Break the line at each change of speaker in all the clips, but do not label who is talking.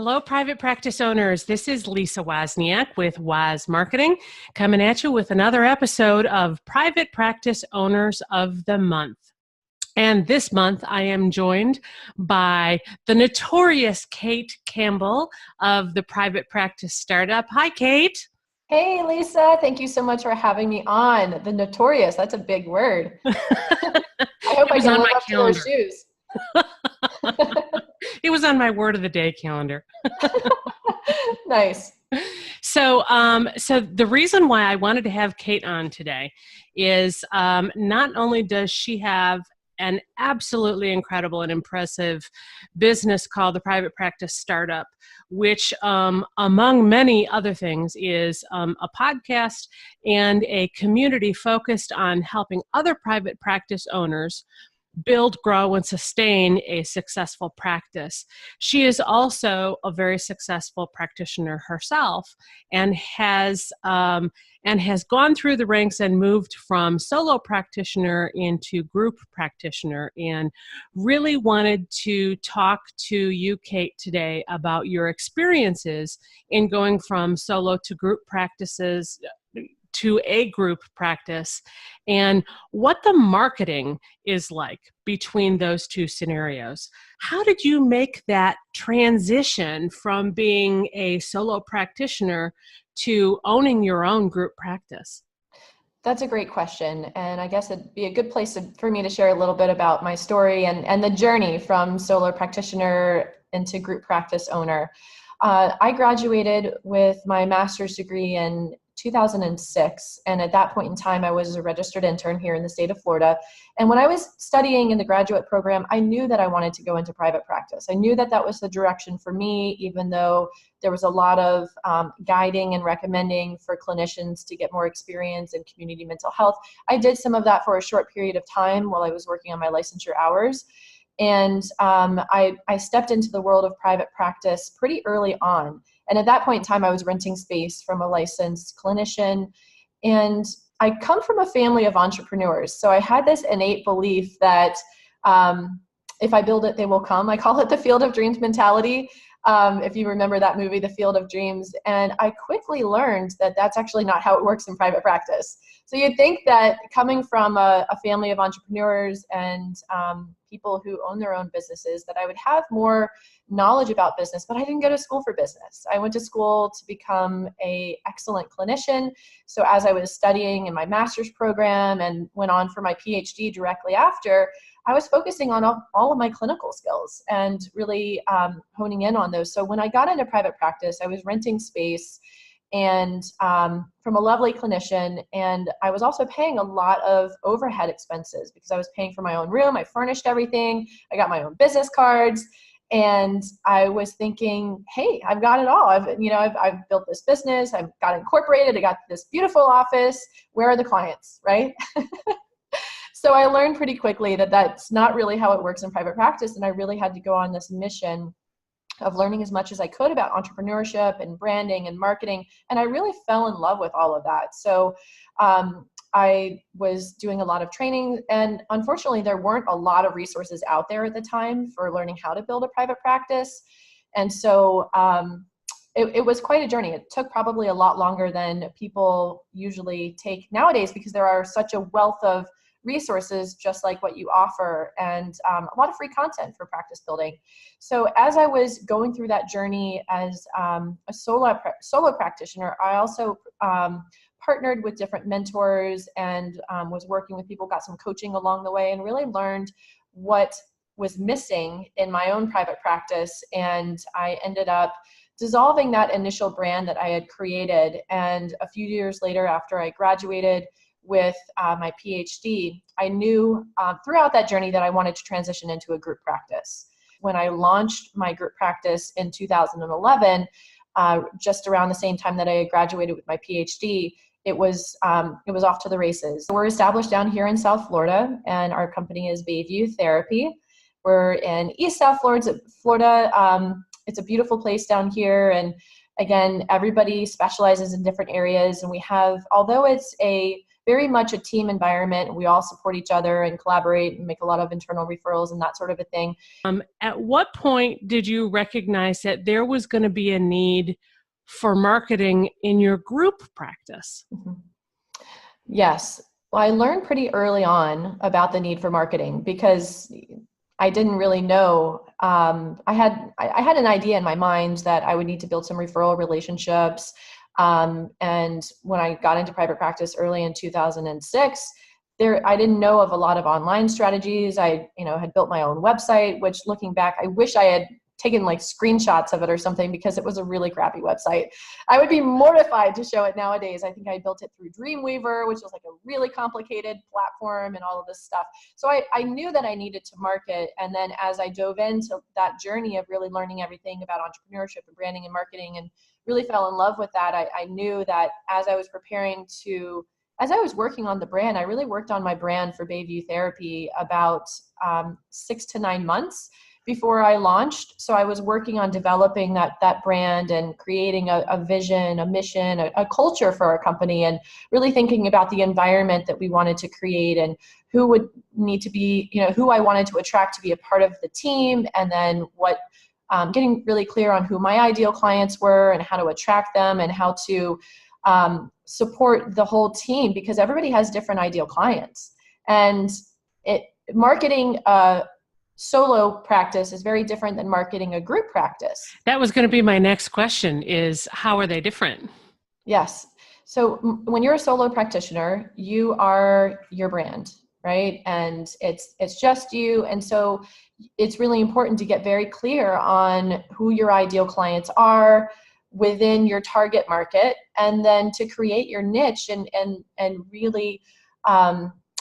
Hello, private practice owners. This is Lisa Wozniak with Woz Marketing, coming at you with another episode of Private Practice Owners of the Month. And this month, I am joined by the notorious Kate Campbell of the Private Practice Startup. Hi, Kate.
Hey, Lisa. Thank you so much for having me on. The notorious, that's a big word. I hope I can live up to those shoes.
It was on my word of the day calendar.
Nice.
So the reason why I wanted to have Kate on today is not only does she have an absolutely incredible and impressive business called the Private Practice Startup, which among many other things is a podcast and a community focused on helping other private practice owners build, grow, and sustain a successful practice. She is also a very successful practitioner herself and has gone through the ranks and moved from solo practitioner into group practitioner, and really wanted to talk to you, Kate, today about your experiences in going from solo to group practices to a group practice, and what the marketing is like between those two scenarios. How did you make that transition from being a solo practitioner to owning your own group practice?
That's a great question. And I guess it'd be a good place for me to share a little bit about my story and the journey from solo practitioner into group practice owner. I graduated with my master's degree in 2006. And at that point in time, I was a registered intern here in the state of Florida. And when I was studying in the graduate program, I knew that I wanted to go into private practice. I knew that that was the direction for me, even though there was a lot of guiding and recommending for clinicians to get more experience in community mental health. I did some of that for a short period of time while I was working on my licensure hours. And I stepped into the world of private practice pretty early on. And at that point in time, I was renting space from a licensed clinician. And I come from a family of entrepreneurs. So I had this innate belief that if I build it, they will come. I call it the Field of Dreams mentality. If you remember that movie, The Field of Dreams. And I quickly learned that that's actually not how it works in private practice. So you'd think that coming from a family of entrepreneurs and people who own their own businesses, that I would have more knowledge about business, but I didn't go to school for business. I went to school to become an excellent clinician. So as I was studying in my master's program and went on for my PhD directly after, I was focusing on all of my clinical skills and really honing in on those. So when I got into private practice, I was renting space and from a lovely clinician, and I was also paying a lot of overhead expenses because I was paying for my own room. I furnished everything. I got my own business cards, and I was thinking, hey, I've got it all. I've built this business. I've got incorporated. I got this beautiful office. Where are the clients, right? So I learned pretty quickly that that's not really how it works in private practice, and I really had to go on this mission of learning as much as I could about entrepreneurship and branding and marketing. And I really fell in love with all of that. So I was doing a lot of training, and unfortunately there weren't a lot of resources out there at the time for learning how to build a private practice. And so it was quite a journey. It took probably a lot longer than people usually take nowadays because there are such a wealth of resources just like what you offer, and a lot of free content for practice building. So as I was going through that journey as a solo practitioner, I also partnered with different mentors and was working with people, got some coaching along the way, and really learned what was missing in my own private practice. And I ended up dissolving that initial brand that I had created. And a few years later, after I graduated with my PhD, I knew throughout that journey that I wanted to transition into a group practice. When I launched my group practice in 2011, just around the same time that I had graduated with my PhD, it was off to the races. We're established down here in South Florida, and our company is Bayview Therapy. We're in East South Florida. It's a beautiful place down here, and again, everybody specializes in different areas, and we have, although it's a very much a team environment. We all support each other and collaborate and make a lot of internal referrals and that sort of a thing.
At what point did you recognize that there was going to be a need for marketing in your group practice?
Mm-hmm. Yes. Well, I learned pretty early on about the need for marketing because I didn't really know. I had an idea in my mind that I would need to build some referral relationships. And when I got into private practice early in 2006, I didn't know of a lot of online strategies. I, had built my own website, which looking back, I wish I had taken like screenshots of it or something because it was a really crappy website. I would be mortified to show it nowadays. I think I built it through Dreamweaver, which was like a really complicated platform and all of this stuff. So I knew that I needed to market. And then as I dove into that journey of really learning everything about entrepreneurship and branding and marketing and really fell in love with that, I knew that as I was working on the brand, I really worked on my brand for Bayview Therapy about 6 to 9 months before I launched. So I was working on developing that brand and creating a vision, a mission, a culture for our company, and really thinking about the environment that we wanted to create and who would need to be, who I wanted to attract to be a part of the team, and then getting really clear on who my ideal clients were and how to attract them and how to support the whole team, because everybody has different ideal clients. And marketing solo practice is very different than marketing a group practice.
That was going to be my next question, is how are they different?
Yes. So when you're a solo practitioner, you are your brand, right? And it's just you. And so it's really important to get very clear on who your ideal clients are within your target market, and then to create your niche and really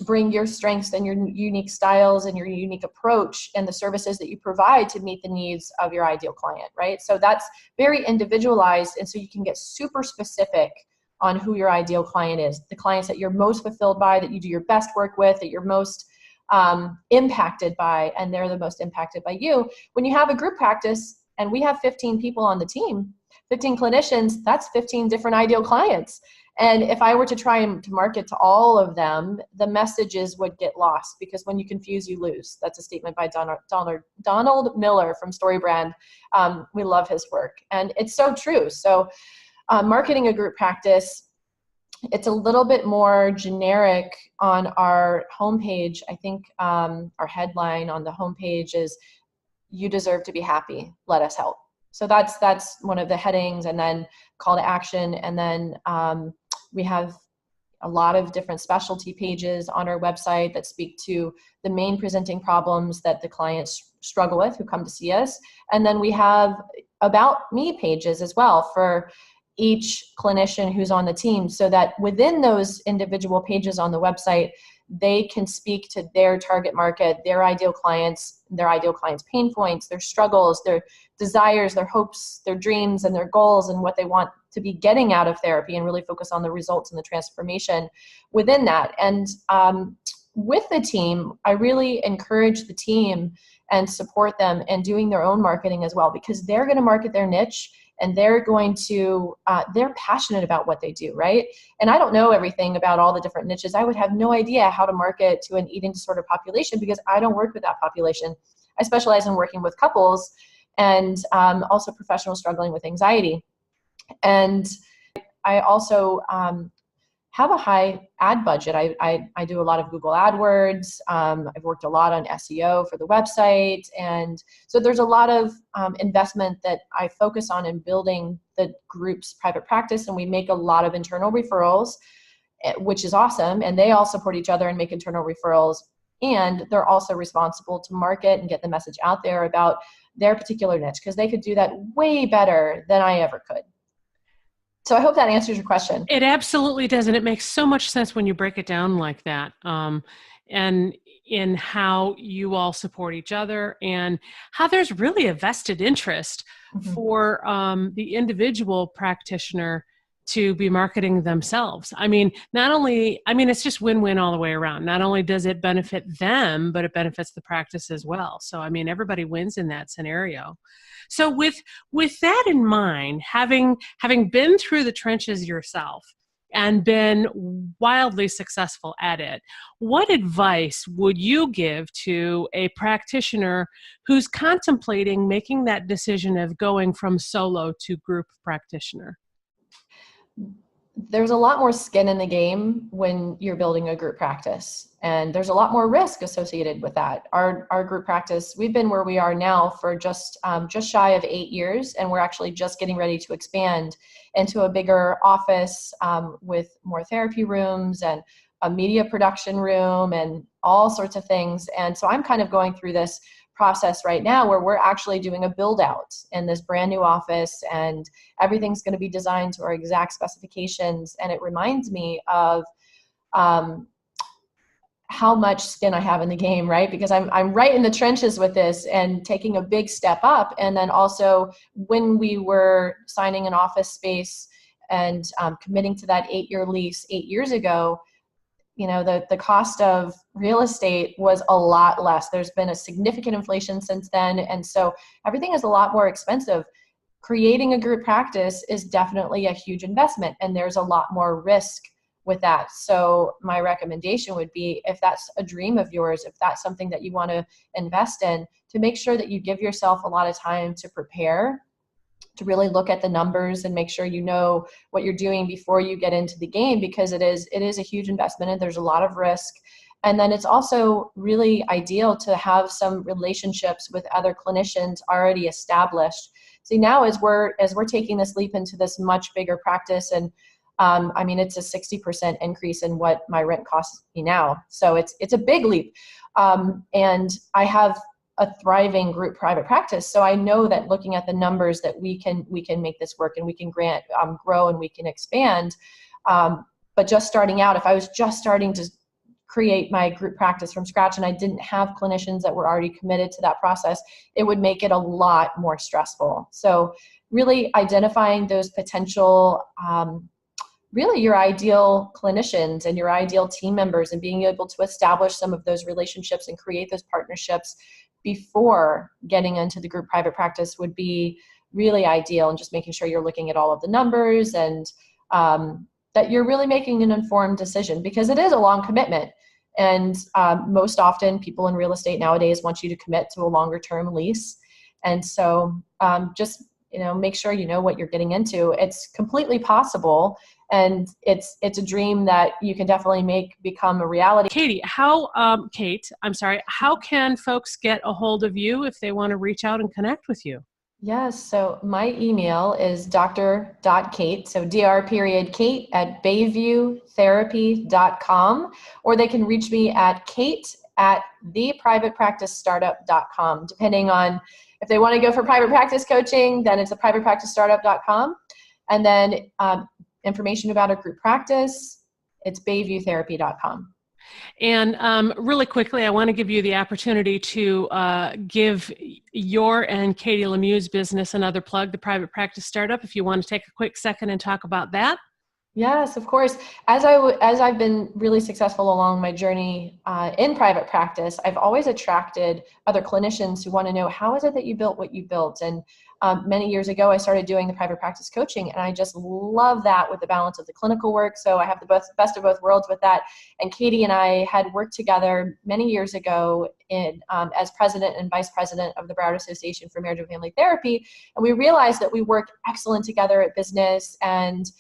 bring your strengths and your unique styles and your unique approach and the services that you provide to meet the needs of your ideal client, right? So that's very individualized. And so you can get super specific on who your ideal client is, the clients that you're most fulfilled by, that you do your best work with, that you're most impacted by, and they're the most impacted by you. When you have a group practice and we have 15 people on the team, 15 clinicians, that's 15 different ideal clients. And if I were to try to market to all of them, the messages would get lost, because when you confuse, you lose. That's a statement by Donald Miller from StoryBrand. We love his work, and it's so true. So marketing a group practice, it's a little bit more generic on our homepage. I think our headline on the homepage is, "You deserve to be happy, let us help." So that's one of the headings, and then call to action. And then we have a lot of different specialty pages on our website that speak to the main presenting problems that the clients struggle with who come to see us. And then we have about me pages as well for each clinician who's on the team, so that within those individual pages on the website, they can speak to their target market, their ideal clients' pain points, their struggles, their desires, their hopes, their dreams, and their goals, and what they want to be getting out of therapy, and really focus on the results and the transformation within that. And with the team, I really encourage the team and support them in doing their own marketing as well, because they're going to market their niche, and they're passionate about what they do, right? And I don't know everything about all the different niches. I would have no idea how to market to an eating disorder population, because I don't work with that population. I specialize in working with couples and also professionals struggling with anxiety. And I also have a high ad budget. I do a lot of Google AdWords. I've worked a lot on SEO for the website. And so there's a lot of investment that I focus on in building the group's private practice. And we make a lot of internal referrals, which is awesome. And they all support each other and make internal referrals. And they're also responsible to market and get the message out there about their particular niche, because they could do that way better than I ever could. So I hope that answers your question.
It absolutely does. And it makes so much sense when you break it down like that. And in how you all support each other, and how there's really a vested interest for the individual practitioner to be marketing themselves. It's just win-win all the way around. Not only does it benefit them, but it benefits the practice as well. So, everybody wins in that scenario. So with that in mind, having been through the trenches yourself, and been wildly successful at it. What advice would you give to a practitioner who's contemplating making that decision of going from solo to group practitioner?
There's a lot more skin in the game when you're building a group practice, and there's a lot more risk associated with that. Our group practice, we've been where we are now for just shy of 8 years, and we're actually just getting ready to expand into a bigger office with more therapy rooms and a media production room and all sorts of things. And so I'm kind of going through this process right now where we're actually doing a build out in this brand new office, and everything's going to be designed to our exact specifications. And it reminds me of how much skin I have in the game, right? Because I'm right in the trenches with this and taking a big step up. And then also when we were signing an office space and committing to that 8-year lease 8 years ago, the cost of real estate was a lot less. There's been a significant inflation since then. And so everything is a lot more expensive. Creating a group practice is definitely a huge investment, and there's a lot more risk with that. So my recommendation would be, if that's a dream of yours, if that's something that you want to invest in, to make sure that you give yourself a lot of time to prepare, to really look at the numbers and make sure you know what you're doing before you get into the game, because it is a huge investment and there's a lot of risk. And then it's also really ideal to have some relationships with other clinicians already established. See, now as we're taking this leap into this much bigger practice, and it's a 60% increase in what my rent costs me now. So it's a big leap. And I have a thriving group private practice. So I know that looking at the numbers that we can make this work, and we can grow and we can expand. But just starting out, if I was just starting to create my group practice from scratch and I didn't have clinicians that were already committed to that process, it would make it a lot more stressful. So really identifying those potential, really your ideal clinicians and your ideal team members, and being able to establish some of those relationships and create those partnerships before getting into the group private practice would be really ideal. And just making sure you're looking at all of the numbers, and that you're really making an informed decision, because it is a long commitment. And most often people in real estate nowadays want you to commit to a longer term lease. And so just make sure you know what you're getting into. It's completely possible, and it's a dream that you can definitely make become a reality.
Kate, how can folks get a hold of you if they want to reach out and connect with you?
Yes, so my email is dr.kate, so dr.kate at bayviewtherapy.com, or they can reach me at kate@theprivatepracticestartup.com, depending on if they want to go for private practice coaching, then it's theprivatepracticestartup.com. And then information about a group practice, it's bayviewtherapy.com.
And really quickly, I want to give you the opportunity to give your and Katie Lemieux's business another plug, the Private Practice Startup, if you want to take a quick second and talk about that.
Yes, of course. As I've been really successful along my journey in private practice, I've always attracted other clinicians who want to know, how is it that you built what you built? And many years ago, I started doing the private practice coaching, and I just love that with the balance of the clinical work. So I have the best of both worlds with that. And Katie and I had worked together many years ago as president and vice president of the Broward Association for Marriage and Family Therapy. And we realized that we work excellent together at business, and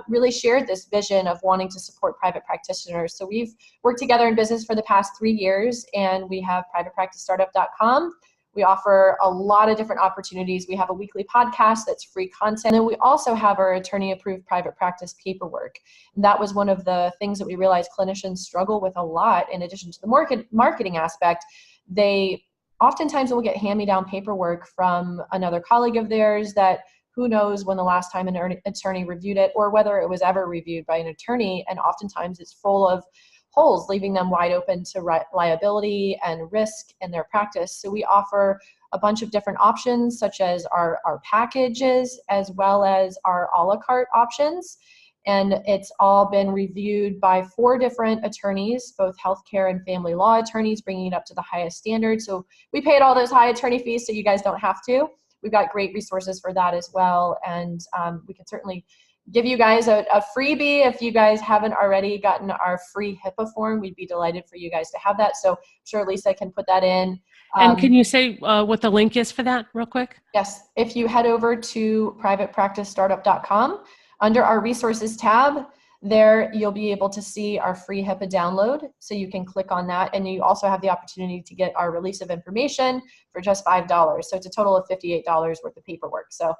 really shared this vision of wanting to support private practitioners. So we've worked together in business for the past 3 years, and we have privatepracticestartup.com. We offer a lot of different opportunities. We have a weekly podcast that's free content. And then we also have our attorney-approved private practice paperwork. And that was one of the things that we realized clinicians struggle with a lot. In addition to the marketing aspect, they oftentimes will get hand-me-down paperwork from another colleague of theirs that who knows when the last time an attorney reviewed it, or whether it was ever reviewed by an attorney. And oftentimes it's full of holes, leaving them wide open to liability and risk in their practice. So we offer a bunch of different options, such as our packages, as well as our a la carte options. And it's all been reviewed by 4 different attorneys, both healthcare and family law attorneys, bringing it up to the highest standard. So we paid all those high attorney fees, so you guys don't have to. We've got great resources for that as well. And we can certainly give you guys a freebie. If you guys haven't already gotten our free HIPAA form, we'd be delighted for you guys to have that. So I'm sure Lisa can put that in.
And can you say what the link is for that real quick?
Yes. If you head over to privatepracticestartup.com, under our resources tab, there you'll be able to see our free HIPAA download. So you can click on that. And you also have the opportunity to get our release of information for just $5. So it's a total of $58 worth of paperwork. So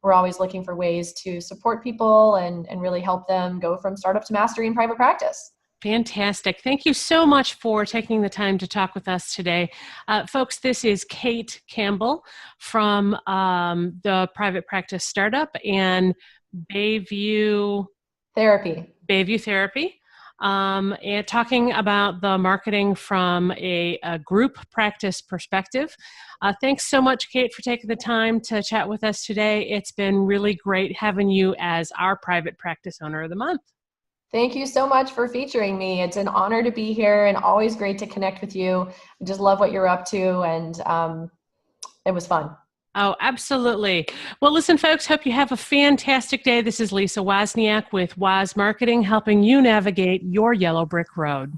we're always looking for ways to support people and really help them go from startup to mastery in private practice.
Fantastic. Thank you so much for taking the time to talk with us today. Folks, this is Kate Campbell from the Private Practice Startup and Bayview Therapy. And talking about the marketing from a group practice perspective. Thanks so much, Kate, for taking the time to chat with us today. It's been really great having you as our Private Practice Owner of the Month.
Thank you so much for featuring me. It's an honor to be here and always great to connect with you. I just love what you're up to, and it was fun.
Oh, absolutely. Well, listen, folks, hope you have a fantastic day. This is Lisa Wozniak with Woz Marketing, helping you navigate your yellow brick road.